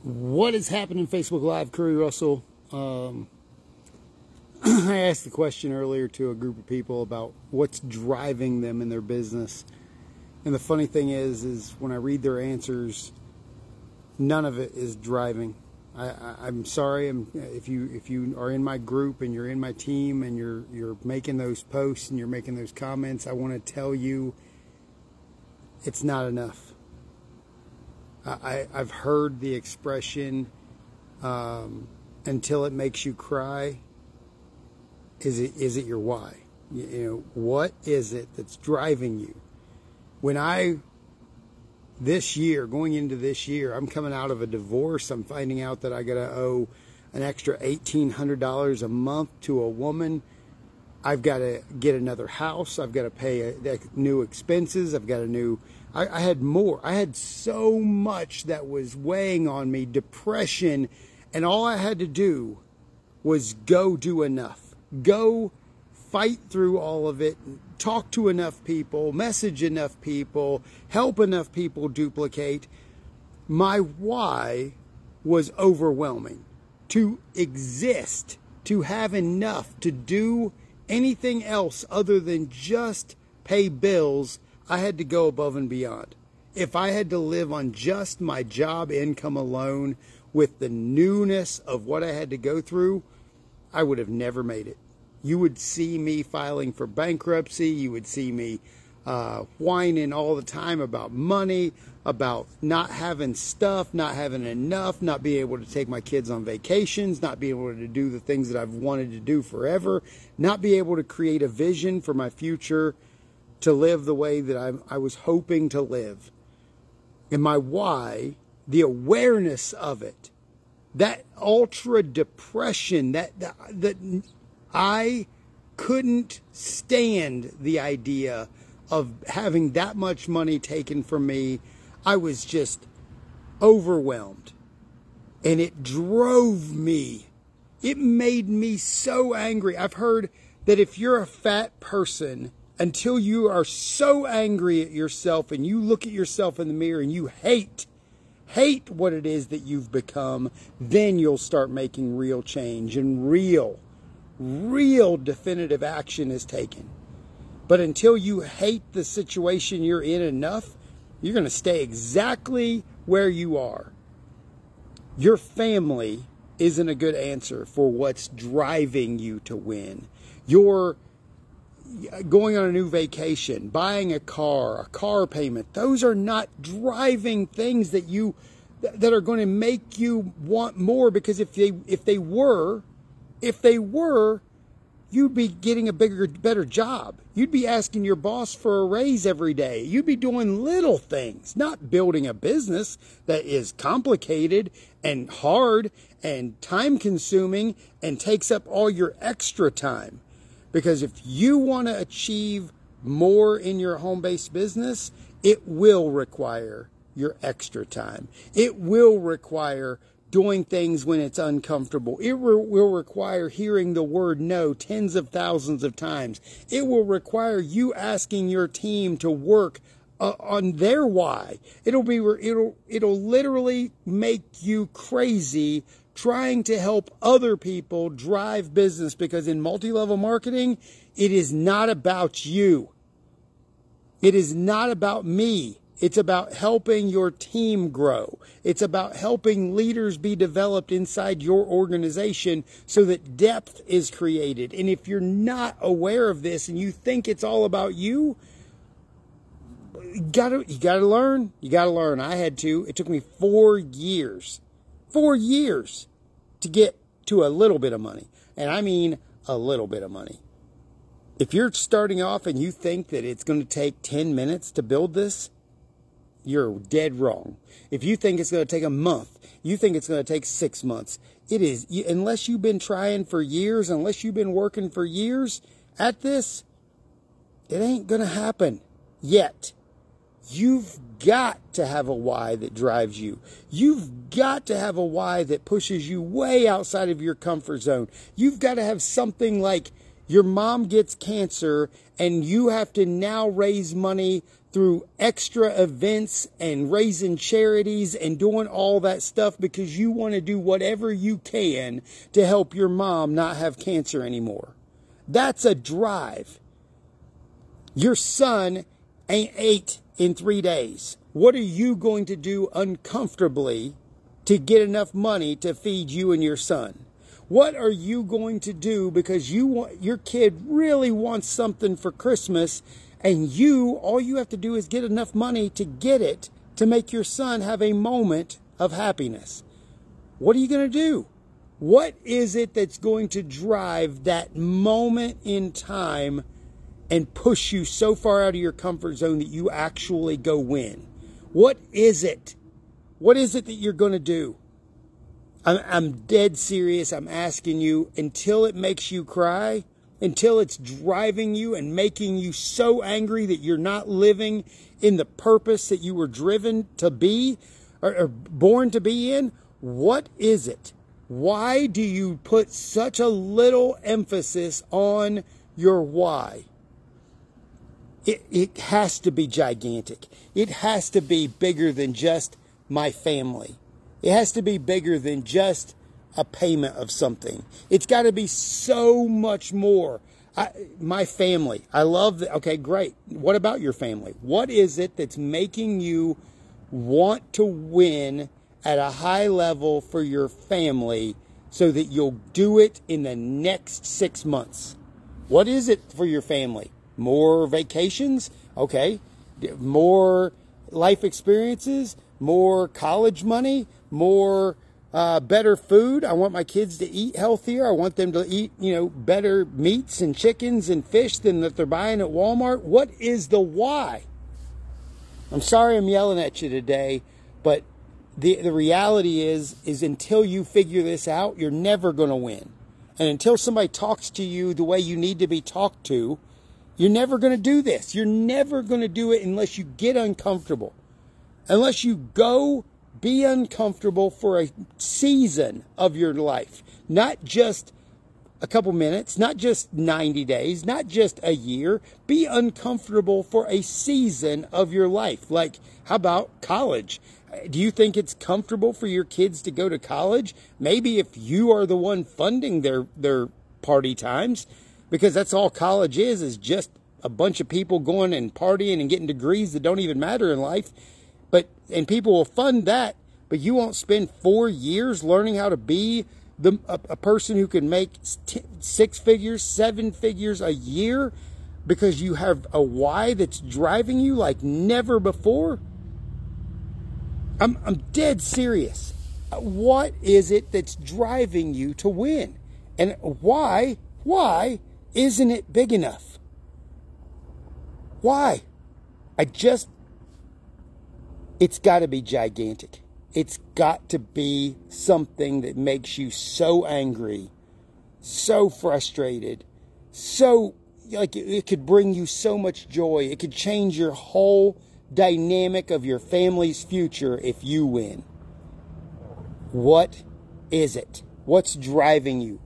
What is happening Facebook Live? Curry Russell. I asked the question earlier to a group of people about what's driving them in their business. And the funny thing is when I read their answers, none of it is driving. I'm sorry if you are in my group and you're in my team and you're making those posts and you're making those comments, I want to tell you it's not enough. I've heard the expression, until it makes you cry. Is it your why? You know, what is it that's driving you? When this year, going into this year, I'm coming out of a divorce. I'm finding out that I got to owe an extra $1,800 a month to a woman. I've got to get another house. I've got to pay new expenses. I've got I had more. I had so much that was weighing on me, depression, and all I had to do was go do enough. Go fight through all of it, talk to enough people, message enough people, help enough people duplicate. My why was overwhelming. To exist, to have enough, to do anything else other than just pay bills, I had to go above and beyond. If I had to live on just my job income alone with the newness of what I had to go through, I would have never made it. You would see me filing for bankruptcy. You would see me whining all the time about money, about not having stuff, not having enough, not being able to take my kids on vacations, not being able to do the things that I've wanted to do forever, not be able to create a vision for my future to live the way that I was hoping to live. And my why, the awareness of it, that ultra depression, that I couldn't stand the idea of having that much money taken from me. I was just overwhelmed. And it drove me. It made me so angry. I've heard that if you're a fat person, until you are so angry at yourself and you look at yourself in the mirror and you hate what it is that you've become, then you'll start making real change and real definitive action is taken. But until you hate the situation you're in enough, you're going to stay exactly where you are. Your family isn't a good answer for what's driving you to win. You're going on a new vacation, buying a car payment. Those are not driving things that are going to make you want more, because if they were, you'd be getting a better job. You'd be asking your boss for a raise every day. You'd be doing little things, not building a business that is complicated and hard and time consuming and takes up all your extra time. Because if you want to achieve more in your home-based business, it will require your extra time. It will require doing things when it's uncomfortable. It will require hearing the word no tens of thousands of times. It will require you asking your team to work on their why. It'll literally make you crazy trying to help other people drive business, because in multi-level marketing, it is not about you. It is not about me. It's about helping your team grow. It's about helping leaders be developed inside your organization so that depth is created. And if you're not aware of this and you think it's all about you, you gotta learn. You gotta learn. I had to. It took me 4 years. 4 years to get to a little bit of money. And I mean a little bit of money. If you're starting off and you think that it's going to take 10 minutes to build this, you're dead wrong. If you think it's going to take a month, you think it's going to take 6 months, it is. Unless you've been trying for years, unless you've been working for years at this, it ain't going to happen yet. You've got to have a why that drives you. You've got to have a why that pushes you way outside of your comfort zone. You've got to have something like your mom gets cancer and you have to now raise money through extra events and raising charities and doing all that stuff because you want to do whatever you can to help your mom not have cancer anymore. That's a drive. Your son ain't ate in 3 days. What are you going to do uncomfortably to get enough money to feed you and your son? What are you going to do because your kid really wants something for Christmas, and all you have to do is get enough money to get it to make your son have a moment of happiness? What are you going to do? What is it that's going to drive that moment in time and push you so far out of your comfort zone that you actually go win? What is it? What is it that you're going to do? I'm dead serious. I'm asking you, until it makes you cry, until it's driving you and making you so angry that you're not living in the purpose that you were driven to be or born to be in, what is it? Why do you put such a little emphasis on your why? It has to be gigantic. It has to be bigger than just my family. It has to be bigger than just a payment of something. It's got to be so much more. My family, I love that. Okay, great. What about your family? What is it that's making you want to win at a high level for your family so that you'll do it in the next 6 months? What is it for your family? More vacations? Okay. More life experiences? More college money? More better food? I want my kids to eat healthier. I want them to eat, better meats and chickens and fish than that they're buying at Walmart. What is the why? I'm sorry I'm yelling at you today, but the reality is until you figure this out, you're never going to win. And until somebody talks to you the way you need to be talked to, you're never going to do this. You're never going to do it unless you get uncomfortable. Unless you go be uncomfortable for a season of your life. Not just a couple minutes, not just 90 days, not just a year. Be uncomfortable for a season of your life. Like, how about college? Do you think it's comfortable for your kids to go to college? Maybe if you are the one funding their party times, because that's all college is just a bunch of people going and partying and getting degrees that don't even matter in life. And people will fund that, but you won't spend 4 years learning how to be a person who can make 6 figures, 7 figures a year because you have a why that's driving you like never before. I'm dead serious. What is it that's driving you to win? And why isn't it big enough? Why? It's got to be gigantic. It's got to be something that makes you so angry, so frustrated, so like it could bring you so much joy. It could change your whole dynamic of your family's future if you win. What is it? What's driving you?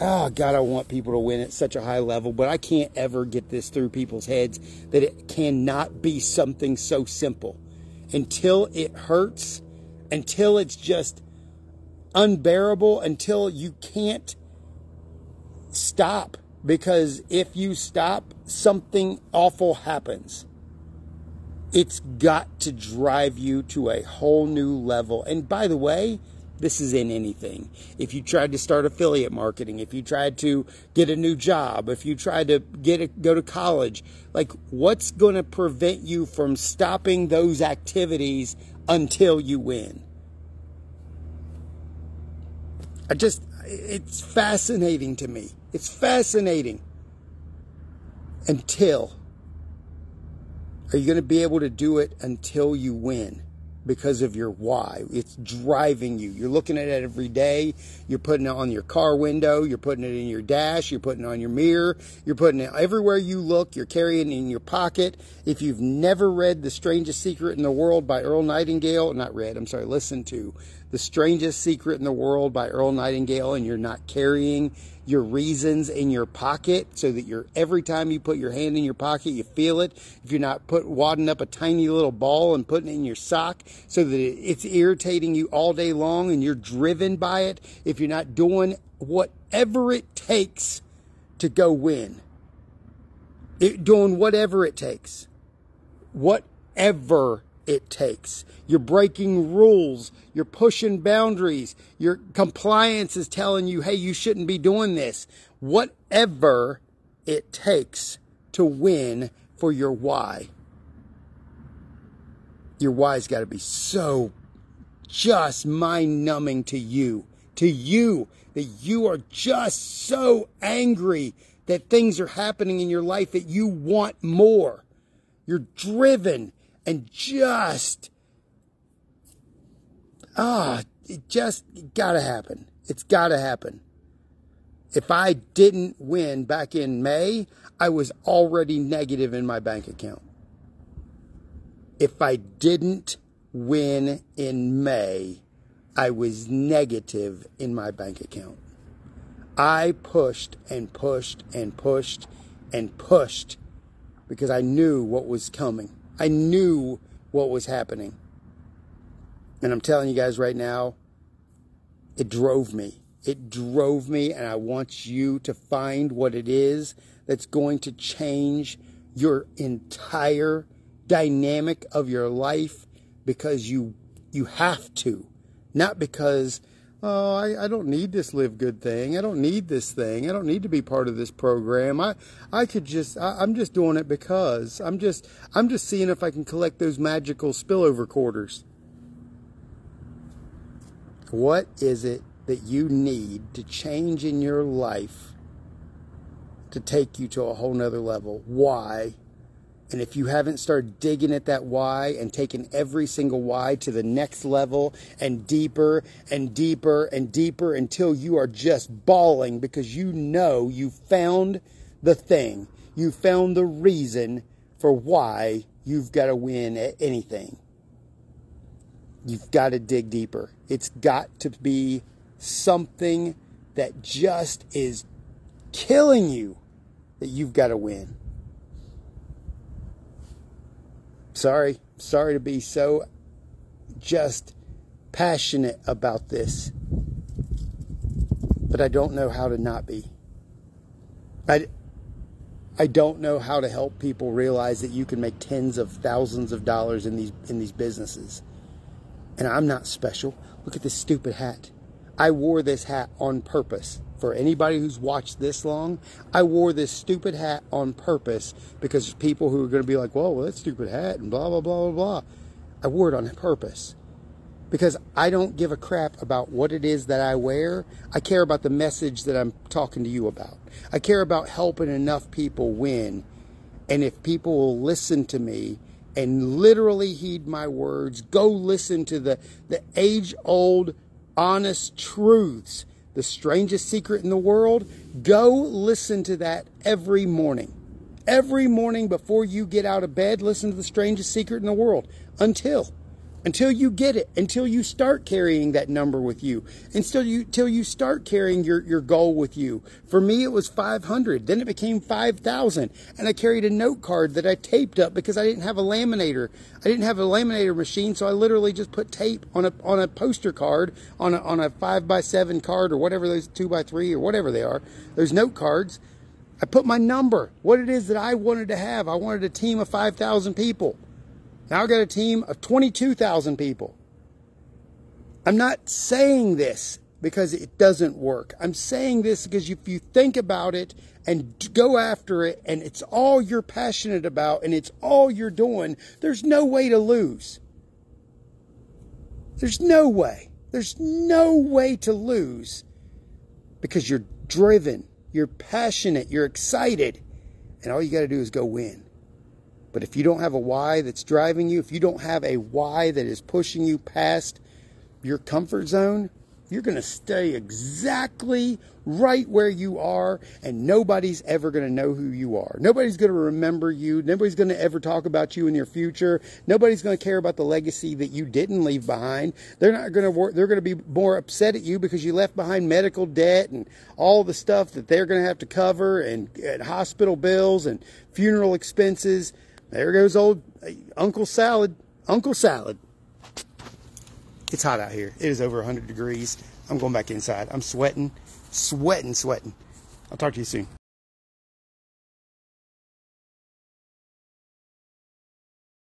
Oh, God, I want people to win at such a high level, but I can't ever get this through people's heads that it cannot be something so simple. Until it hurts, until it's just unbearable, until you can't stop. Because if you stop, something awful happens. It's got to drive you to a whole new level. And by the way, this is in anything. If you tried to start affiliate marketing, if you tried to get a new job, if you tried to go to college, like what's going to prevent you from stopping those activities until you win? It's fascinating to me. It's fascinating. Until. Are you going to be able to do it until you win? Because of your why. It's driving you. You're looking at it every day. You're putting it on your car window. You're putting it in your dash. You're putting it on your mirror. You're putting it everywhere you look. You're carrying it in your pocket. If you've never read The Strangest Secret in the World by Earl Nightingale, listen to The Strangest Secret in the World by Earl Nightingale, and you're not carrying your reasons in your pocket so that every time you put your hand in your pocket, you feel it. If you're not wadding up a tiny little ball and putting it in your sock so that it's irritating you all day long and you're driven by it. If you're not doing whatever it takes to go win. Doing whatever it takes. Whatever it takes. You're breaking rules. You're pushing boundaries. Your compliance is telling you, hey, you shouldn't be doing this. Whatever it takes to win for your why. Your why's got to be so just mind-numbing to you. To you. That you are just so angry that things are happening in your life that you want more. You're driven and just, it just gotta happen. It's gotta happen. If I didn't win back in May, I was already negative in my bank account. If I didn't win in May, I was negative in my bank account. I pushed and pushed and pushed and pushed because I knew what was coming. I knew what was happening. And I'm telling you guys right now, it drove me. It drove me, and I want you to find what it is that's going to change your entire dynamic of your life because you have to. Not because, I don't need this LiveGood thing. I don't need this thing. I don't need to be part of this program. I'm just doing it because I'm just seeing if I can collect those magical spillover quarters. What is it that you need to change in your life to take you to a whole nother level? Why? And if you haven't started digging at that why and taking every single why to the next level and deeper and deeper and deeper until you are just bawling because you know you found the thing. You found the reason for why you've got to win at anything. You've got to dig deeper. It's got to be something that just is killing you that you've got to win. Sorry to be so just passionate about this, but I don't know how to not be. I don't know how to help people realize that you can make tens of thousands of dollars in these businesses. And I'm not special. Look at this stupid hat. I wore this hat on purpose. For anybody who's watched this long, I wore this stupid hat on purpose because there's people who are going to be like, well, that stupid hat and blah, blah, blah, blah, blah. I wore it on purpose because I don't give a crap about what it is that I wear. I care about the message that I'm talking to you about. I care about helping enough people win. And if people will listen to me and literally heed my words, go listen to the age-old honest truths. The strangest secret in the world, go listen to that every morning. Every morning before you get out of bed, listen to the strangest secret in the world until you get it, until you start carrying that number with you, until you start carrying your goal with you. For me, it was 500. Then it became 5,000. And I carried a note card that I taped up because I didn't have a laminator. I didn't have a laminator machine, so I literally just put tape on a poster card, on a 5x7 card or whatever, those 2x3 or whatever they are, those note cards. I put my number, what it is that I wanted to have. I wanted a team of 5,000 people. Now I got a team of 22,000 people. I'm not saying this because it doesn't work. I'm saying this because if you think about it and go after it and it's all you're passionate about and it's all you're doing, there's no way to lose. There's no way. There's no way to lose because you're driven, you're passionate, you're excited, and all you got to do is go win. But if you don't have a why that's driving you, if you don't have a why that is pushing you past your comfort zone, You're going to stay exactly right where you are, and nobody's ever going to know who you are. Nobody's going to remember you. Nobody's going to ever talk about you in your future. Nobody's going to care about the legacy that you didn't leave behind. They're going to be more upset at you because you left behind medical debt and all the stuff that they're going to have to cover, and hospital bills and funeral expenses. There goes old Uncle Salad. Uncle Salad. It's hot out here. It is over 100 degrees. I'm going back inside. I'm sweating. I'll talk to you soon.